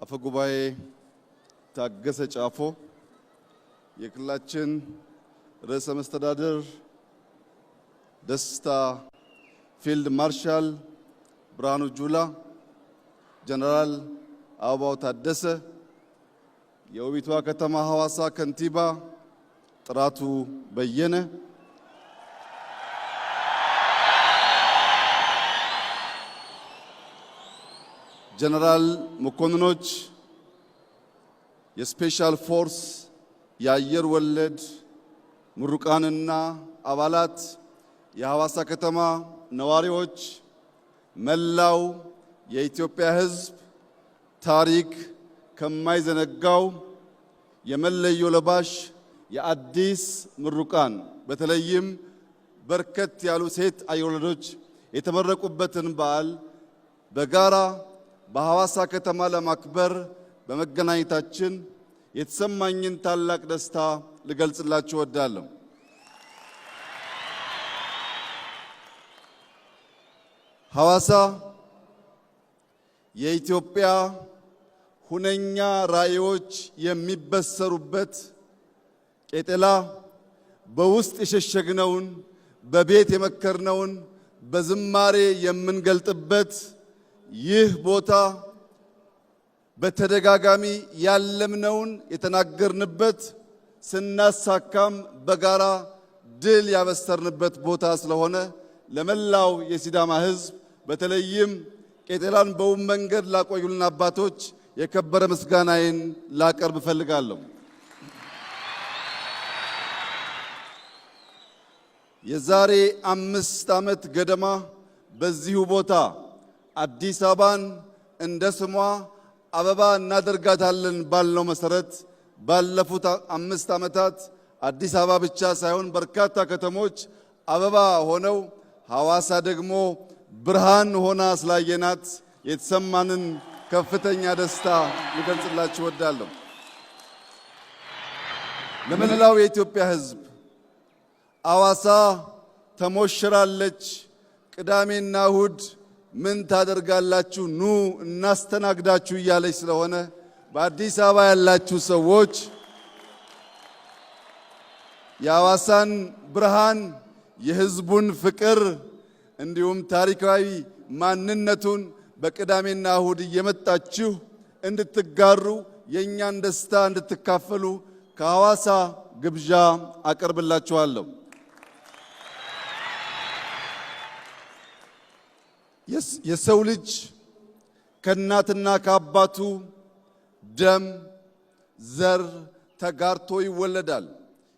አፈጉባኤ ታገሰ ጫፎ፣ የክልላችን ርዕሰ መስተዳድር ደስታ ፊልድ ማርሻል ብርሃኑ ጁላ፣ ጀነራል አበባው ታደሰ፣ የውቢቷ ከተማ ሐዋሳ ከንቲባ ጥራቱ በየነ፣ ጀነራል መኮንኖች፣ የስፔሻል ፎርስ የአየር ወለድ ምሩቃንና አባላት፣ የሐዋሳ ከተማ ነዋሪዎች፣ መላው የኢትዮጵያ ሕዝብ ታሪክ ከማይዘነጋው የመለዮ ለባሽ የአዲስ ምሩቃን በተለይም በርከት ያሉ ሴት አየር ወለዶች የተመረቁበትን በዓል በጋራ በሐዋሳ ከተማ ለማክበር በመገናኘታችን የተሰማኝን ታላቅ ደስታ ልገልጽላችሁ እወዳለሁ። ሐዋሳ የኢትዮጵያ ሁነኛ ራዕዮች የሚበሰሩበት፣ ቄጠላ በውስጥ የሸሸግነውን በቤት የመከርነውን በዝማሬ የምንገልጥበት፣ ይህ ቦታ በተደጋጋሚ ያለምነውን የተናገርንበት ስናሳካም በጋራ ድል ያበሰርንበት ቦታ ስለሆነ ለመላው የሲዳማ ሕዝብ በተለይም ቄጠላን በውብ መንገድ ላቆዩልን አባቶች የከበረ ምስጋናዬን ላቀርብ እፈልጋለሁ። የዛሬ 5 ዓመት ገደማ በዚሁ ቦታ አዲስ አበባን እንደ ስሟ አበባ እናደርጋታለን ባልነው መሰረት ባለፉት 5 ዓመታት አዲስ አበባ ብቻ ሳይሆን በርካታ ከተሞች አበባ ሆነው ሐዋሳ ደግሞ ብርሃን ሆና ስላየናት የተሰማንን ከፍተኛ ደስታ ልገልጽላችሁ እወዳለሁ። ለመላው የኢትዮጵያ ሕዝብ ሐዋሳ ተሞሽራለች። ቅዳሜና እሁድ ምን ታደርጋላችሁ? ኑ እናስተናግዳችሁ እያለች ስለሆነ በአዲስ አበባ ያላችሁ ሰዎች የሐዋሳን ብርሃን፣ የሕዝቡን ፍቅር እንዲሁም ታሪካዊ ማንነቱን በቅዳሜና እሁድ እየመጣችሁ እንድትጋሩ የእኛን ደስታ እንድትካፈሉ ከሐዋሳ ግብዣ አቀርብላችኋለሁ። የሰው ልጅ ከእናትና ከአባቱ ደም ዘር ተጋርቶ ይወለዳል።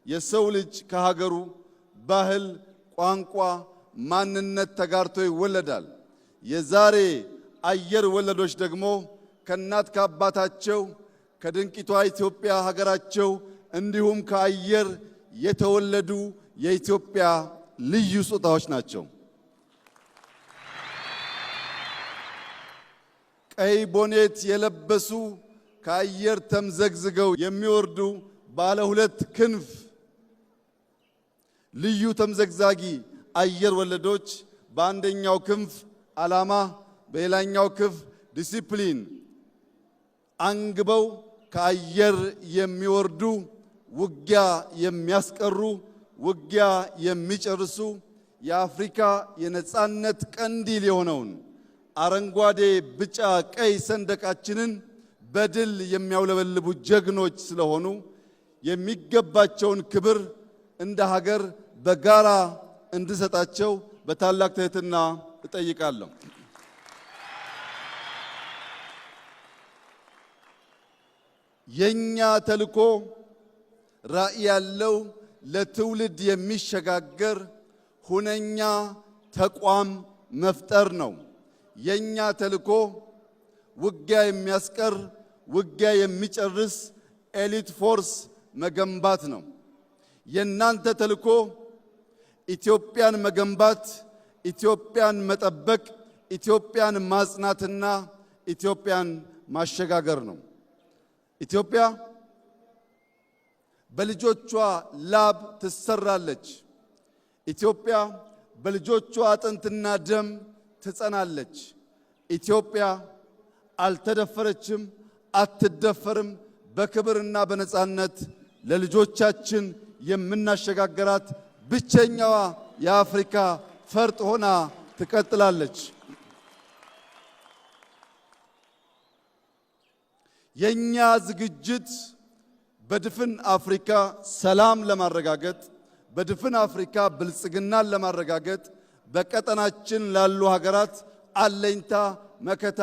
የሰው ልጅ ከሀገሩ ባህል፣ ቋንቋ፣ ማንነት ተጋርቶ ይወለዳል። የዛሬ አየር ወለዶች ደግሞ ከእናት ከአባታቸው ከድንቂቷ ኢትዮጵያ ሀገራቸው እንዲሁም ከአየር የተወለዱ የኢትዮጵያ ልዩ ስጦታዎች ናቸው። ቀይ ቦኔት የለበሱ ከአየር ተምዘግዝገው የሚወርዱ ባለ 2 ክንፍ ልዩ ተምዘግዛጊ አየር ወለዶች በአንደኛው ክንፍ ዓላማ፣ በሌላኛው ክንፍ ዲሲፕሊን አንግበው ከአየር የሚወርዱ ውጊያ የሚያስቀሩ ውጊያ የሚጨርሱ የአፍሪካ የነጻነት ቀንዲል የሆነውን አረንጓዴ፣ ቢጫ፣ ቀይ ሰንደቃችንን በድል የሚያውለበልቡ ጀግኖች ስለሆኑ የሚገባቸውን ክብር እንደ ሀገር በጋራ እንድሰጣቸው በታላቅ ትህትና እጠይቃለሁ። የኛ ተልዕኮ ራዕይ ያለው ለትውልድ የሚሸጋገር ሁነኛ ተቋም መፍጠር ነው። የኛ ተልዕኮ ውጊያ የሚያስቀር ውጊያ የሚጨርስ ኤሊት ፎርስ መገንባት ነው። የናንተ ተልዕኮ ኢትዮጵያን መገንባት፣ ኢትዮጵያን መጠበቅ፣ ኢትዮጵያን ማጽናትና ኢትዮጵያን ማሸጋገር ነው። ኢትዮጵያ በልጆቿ ላብ ትሰራለች። ኢትዮጵያ በልጆቿ አጥንትና ደም ትጸናለች። ኢትዮጵያ አልተደፈረችም፣ አትደፈርም። በክብርና በነጻነት ለልጆቻችን የምናሸጋገራት ብቸኛዋ የአፍሪካ ፈርጥ ሆና ትቀጥላለች። የኛ ዝግጅት በድፍን አፍሪካ ሰላም ለማረጋገጥ፣ በድፍን አፍሪካ ብልጽግናን ለማረጋገጥ፣ በቀጠናችን ላሉ ሀገራት አለኝታ መከታ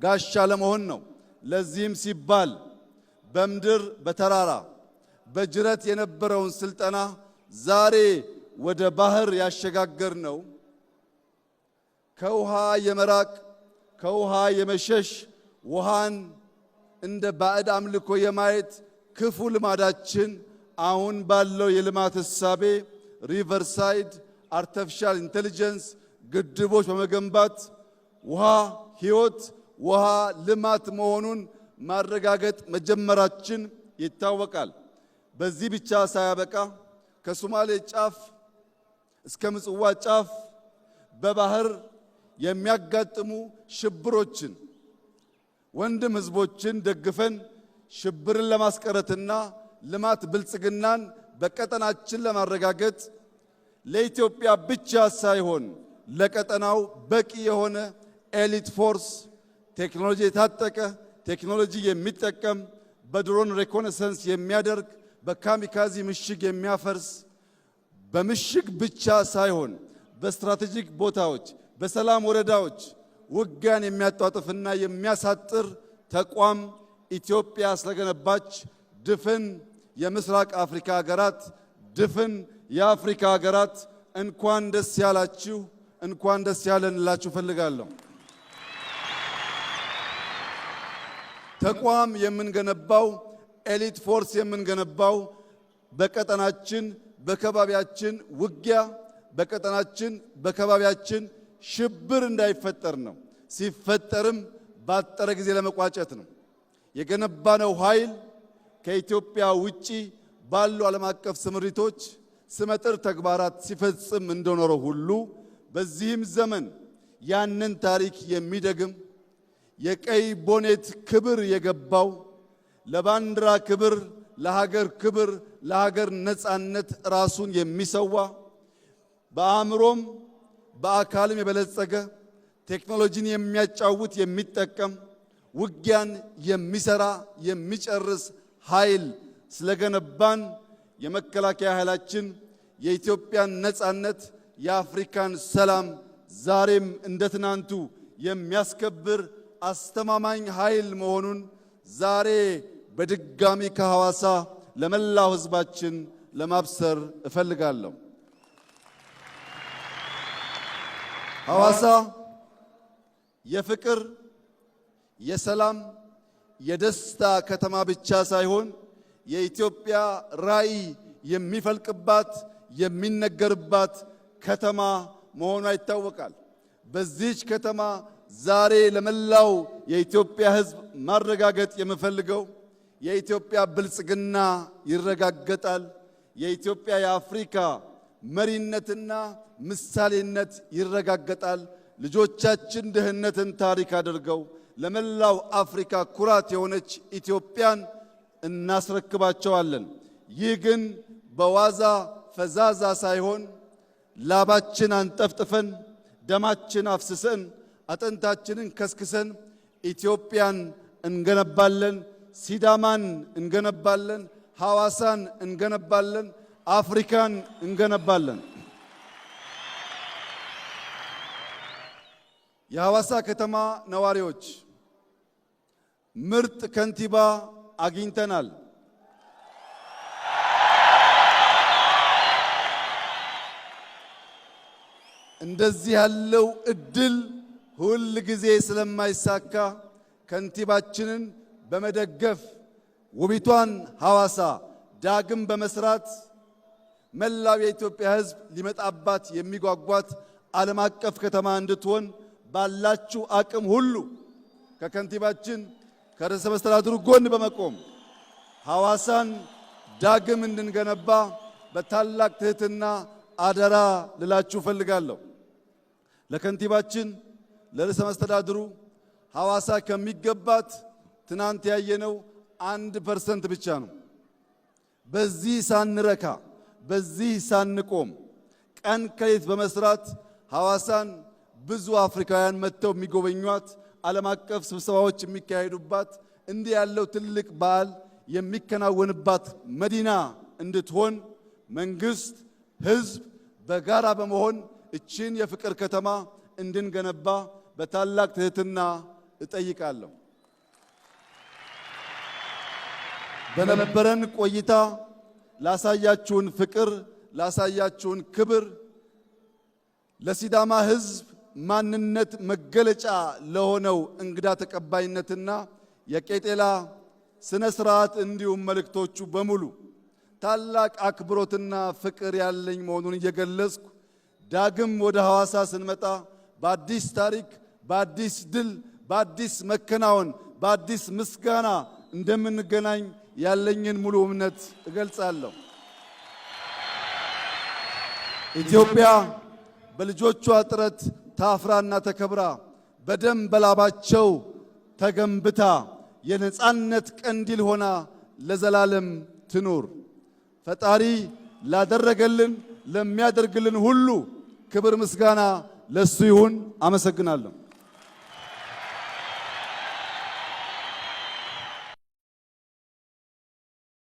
ጋሻ ለመሆን ነው። ለዚህም ሲባል በምድር በተራራ በጅረት የነበረውን ስልጠና ዛሬ ወደ ባህር ያሸጋገር ነው። ከውሃ የመራቅ ከውሃ የመሸሽ ውሃን እንደ ባዕድ አምልኮ የማየት ክፉ ልማዳችን አሁን ባለው የልማት እሳቤ ሪቨርሳይድ አርቲፊሻል ኢንተለጀንስ ግድቦች በመገንባት ውሃ ሕይወት ውሃ ልማት መሆኑን ማረጋገጥ መጀመራችን ይታወቃል። በዚህ ብቻ ሳያበቃ ከሶማሌ ጫፍ እስከ ምጽዋ ጫፍ በባህር የሚያጋጥሙ ሽብሮችን ወንድም ህዝቦችን ደግፈን ሽብርን ለማስቀረትና ልማት ብልጽግናን በቀጠናችን ለማረጋገጥ ለኢትዮጵያ ብቻ ሳይሆን ለቀጠናው በቂ የሆነ ኤሊት ፎርስ ቴክኖሎጂ የታጠቀ ቴክኖሎጂ የሚጠቀም በድሮን ሪኮነሰንስ የሚያደርግ በካሚካዚ ምሽግ የሚያፈርስ በምሽግ ብቻ ሳይሆን በስትራቴጂክ ቦታዎች በሰላም ወረዳዎች ውጊያን የሚያጧጥፍና የሚያሳጥር ተቋም ኢትዮጵያ ስለገነባች ድፍን የምስራቅ አፍሪካ ሀገራት ድፍን የአፍሪካ ሀገራት እንኳን ደስ ያላችሁ እንኳን ደስ ያለን እላችሁ ፈልጋለሁ። ተቋም የምንገነባው ኤሊት ፎርስ የምንገነባው በቀጠናችን በከባቢያችን ውጊያ በቀጠናችን በከባቢያችን ሽብር እንዳይፈጠር ነው። ሲፈጠርም ባጠረ ጊዜ ለመቋጨት ነው። የገነባነው ኃይል ከኢትዮጵያ ውጪ ባሉ ዓለም አቀፍ ስምሪቶች ስመጥር ተግባራት ሲፈጽም እንደኖረው ሁሉ በዚህም ዘመን ያንን ታሪክ የሚደግም የቀይ ቦኔት ክብር የገባው ለባንዲራ ክብር ለሀገር ክብር ለሀገር ነጻነት ራሱን የሚሰዋ በአእምሮም በአካልም የበለጸገ ቴክኖሎጂን የሚያጫውት የሚጠቀም ውጊያን የሚሰራ የሚጨርስ ኃይል ስለገነባን የመከላከያ ኃይላችን የኢትዮጵያን ነጻነት የአፍሪካን ሰላም ዛሬም እንደ ትናንቱ የሚያስከብር አስተማማኝ ኃይል መሆኑን ዛሬ በድጋሚ ከሐዋሳ ለመላው ሕዝባችን ለማብሰር እፈልጋለሁ። ሐዋሳ የፍቅር የሰላም የደስታ ከተማ ብቻ ሳይሆን የኢትዮጵያ ራዕይ የሚፈልቅባት የሚነገርባት ከተማ መሆኗ ይታወቃል። በዚህች ከተማ ዛሬ ለመላው የኢትዮጵያ ሕዝብ ማረጋገጥ የምፈልገው የኢትዮጵያ ብልጽግና ይረጋገጣል። የኢትዮጵያ የአፍሪካ መሪነትና ምሳሌነት ይረጋገጣል። ልጆቻችን ድህነትን ታሪክ አድርገው ለመላው አፍሪካ ኩራት የሆነች ኢትዮጵያን እናስረክባቸዋለን። ይህ ግን በዋዛ ፈዛዛ ሳይሆን ላባችን አንጠፍጥፈን ደማችን አፍስሰን አጥንታችንን ከስክሰን ኢትዮጵያን እንገነባለን፣ ሲዳማን እንገነባለን፣ ሐዋሳን እንገነባለን፣ አፍሪካን እንገነባለን። የሐዋሳ ከተማ ነዋሪዎች ምርጥ ከንቲባ አግኝተናል። እንደዚህ ያለው እድል ሁል ጊዜ ስለማይሳካ ከንቲባችንን በመደገፍ ውቢቷን ሐዋሳ ዳግም በመስራት መላው የኢትዮጵያ ሕዝብ ሊመጣባት የሚጓጓት ዓለም አቀፍ ከተማ እንድትሆን ባላችሁ አቅም ሁሉ ከከንቲባችን ከርዕሰ መስተዳድሩ ጎን በመቆም ሐዋሳን ዳግም እንድንገነባ በታላቅ ትህትና አደራ ልላችሁ ፈልጋለሁ። ለከንቲባችን ለርዕሰ መስተዳድሩ ሐዋሳ ከሚገባት ትናንት ያየነው 1% ብቻ ነው። በዚህ ሳንረካ በዚህ ሳንቆም ቀን ከሌት በመስራት ሐዋሳን ብዙ አፍሪካውያን መጥተው የሚጎበኟት ዓለም አቀፍ ስብሰባዎች የሚካሄዱባት እንዲህ ያለው ትልቅ በዓል የሚከናወንባት መዲና እንድትሆን መንግስት፣ ህዝብ በጋራ በመሆን እችን የፍቅር ከተማ እንድንገነባ በታላቅ ትህትና እጠይቃለሁ። በነበረን ቆይታ ላሳያችሁን ፍቅር፣ ላሳያችሁን ክብር፣ ለሲዳማ ህዝብ ማንነት መገለጫ ለሆነው እንግዳ ተቀባይነትና የቄጤላ ስነ ስርዓት እንዲሁም መልእክቶቹ በሙሉ ታላቅ አክብሮትና ፍቅር ያለኝ መሆኑን እየገለጽኩ ዳግም ወደ ሐዋሳ ስንመጣ በአዲስ ታሪክ፣ በአዲስ ድል፣ በአዲስ መከናወን፣ በአዲስ ምስጋና እንደምንገናኝ ያለኝን ሙሉ እምነት እገልጻለሁ። ኢትዮጵያ በልጆቿ ጥረት ታፍራና ተከብራ በደም በላባቸው ተገንብታ የነጻነት ቀንዲል ሆና ለዘላለም ትኑር። ፈጣሪ ላደረገልን ለሚያደርግልን ሁሉ ክብር ምስጋና ለሱ ይሁን። አመሰግናለሁ።